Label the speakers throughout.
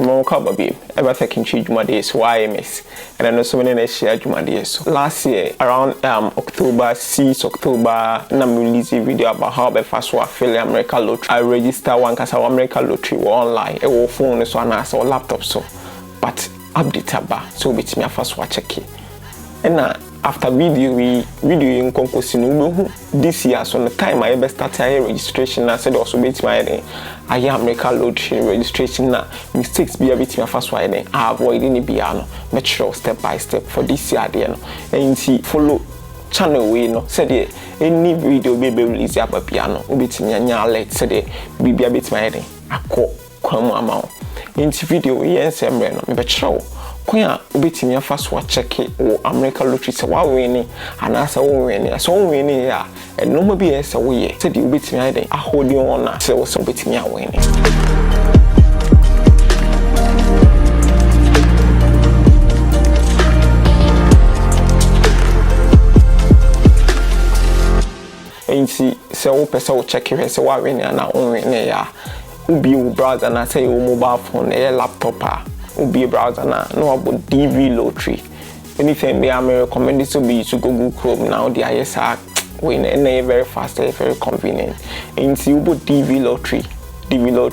Speaker 1: Memo Kababi, ever taking Jumades, YMS, and I know so many share Jumades. Last year, around October 6, October, I released a video about how I first fill the American lottery. I register one because our American lottery online, a phone, so and or laptop, so but update about so with me first check it. And after video in concourse this year, so the time I ever started registration, I said also with my I am American lottery registration now. Mistakes be a bit my first one. I avoid any piano, make sure step by step for this year, and see follow channel way no said any video be release about piano, ubit me and alert said be a bit my I call come amount. In video, yes, I'm but show. Koya ubetimi afa so check wo American lottery se wa win and asa wo win so win ya e no ma bi ese wo ye se di ubetimi aden ahodi on na se wo so ubetimi a win enti se wo pese wo check here se wa win na on win ya ubi wo browser na say wo mobile phone e laptop be a browser now, no about DV lottery. Anything they are recommended to be to Google Chrome now. The ISR when they very fast, very convenient. And see about DV lottery, about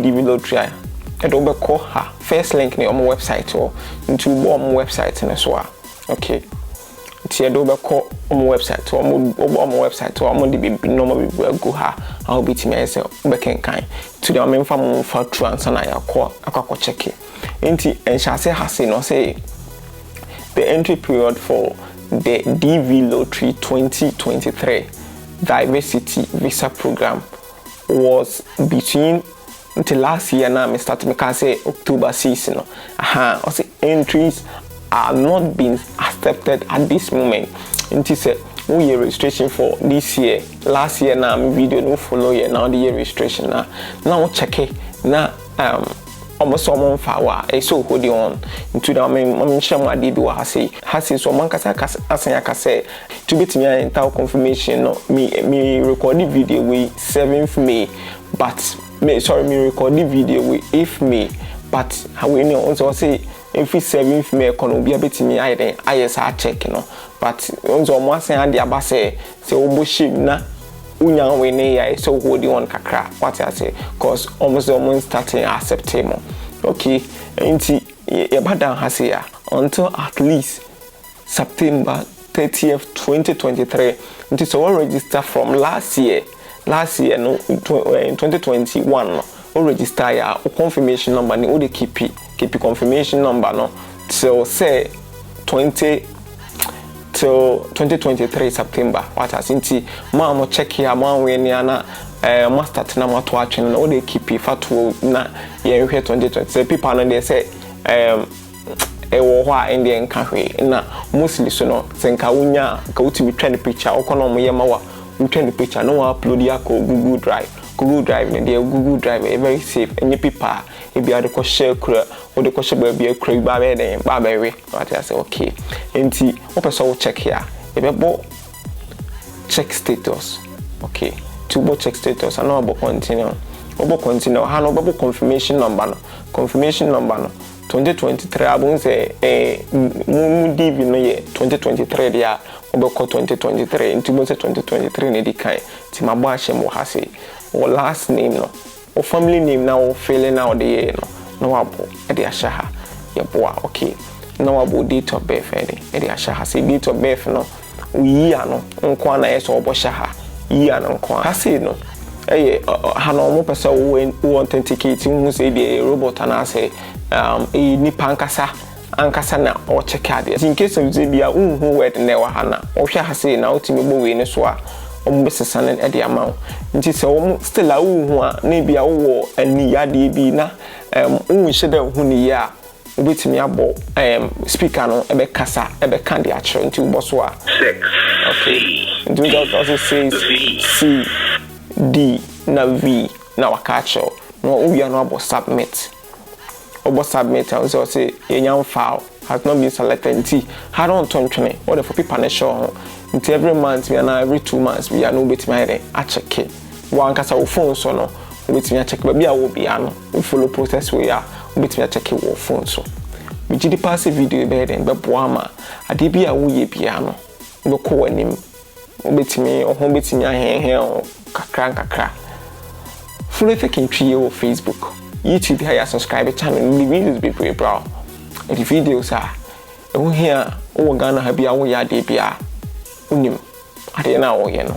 Speaker 1: DV lottery. I don't call her first link on my website or into my website and as well. Okay. See, I don't call on my website or on my website or I'm going to be normal go her. I'll be to myself back in kind. To the main family for trans and I call check it. And shall say has no say the entry period for the DV Lottery 2023 Diversity Visa Program was between until last year now. I started me can say October season. I say entries are not being accepted at this moment. Until say we year registration for this year. Last year now video no follow year now the year registration now check it now almost someone fawa so hold on into the mom shama did has say so man kasa say to be me entire confirmation no me record the video we 7th May but me record the video we 8th May but how we know also say if 7th May kono be a bit me I then ISR check no but onzo mo asen ade aba say oboshim na unya we ya so hold on kakra what I say cause almost starting September. Okay, nti e badan hase ya until at least September 30th 2023 nti so we register from last year no in 2021 no we register ya confirmation number ni o de keep confirmation number no till say 2023 September what has nti ma check here ma we ni ana master na mato atwen na o de keep fatuo na ye hwe 2020 say people no dey say wo ho a Indian ka hwe na mostly so no senka unya ka utimi twend picture okono mo ye ma wa twend picture no upload ya ko Google Drive na dey Google Drive very safe any people e bia de ko share kura o de ko share ba bia kura ba be den ba be we what I say okay enti o person check here e be bo check status okay to check status and about continue how no confirmation number no 2023 abun say mu DV no ye 2023 dia obeko 2023 into 2023 ne dikai ti mabo ahye mo ha say o last name no o family name na o fill now the year no wabo e de ahye ha ye boa okay no wabo date of birth e de ahye ha say date of birth no year no nko na yeso obo hye ha year no nko ha say no ha no mo pesa wo authenticate hu say the robot na say nipa ankasa na o check out in case of zebia hu word na wa hana o hwe ha say na o timi bo we ne so a o mo besesa ne e de amount nti se o still a hu a na bia wo ani yade bi na hu hye hu ni ya obetimi abo speaker no ebe kasa ebe kan de a chere nti bo so a 6 okay do that also says C D na V na wakacho no uya no abo submit and so say your file has not been selected nti how don't turn twene or for people na show until every month we are now every 2 months we are no bit my a check it one kasa phone so no wobetumi check ba bia wo bia no wo follow process we ya wobetumi check wo phone so me gidi pass video be den be boa ma ade bia wo ye bia no wo ko wanim wobetumi ohun betumi ahen kakra follow the kintwie wo Facebook YouTube ya subscribe channel ni videos be pretty bro and the videos are here o Ghana ha bia wo ya ade bia unim ade na wo ye no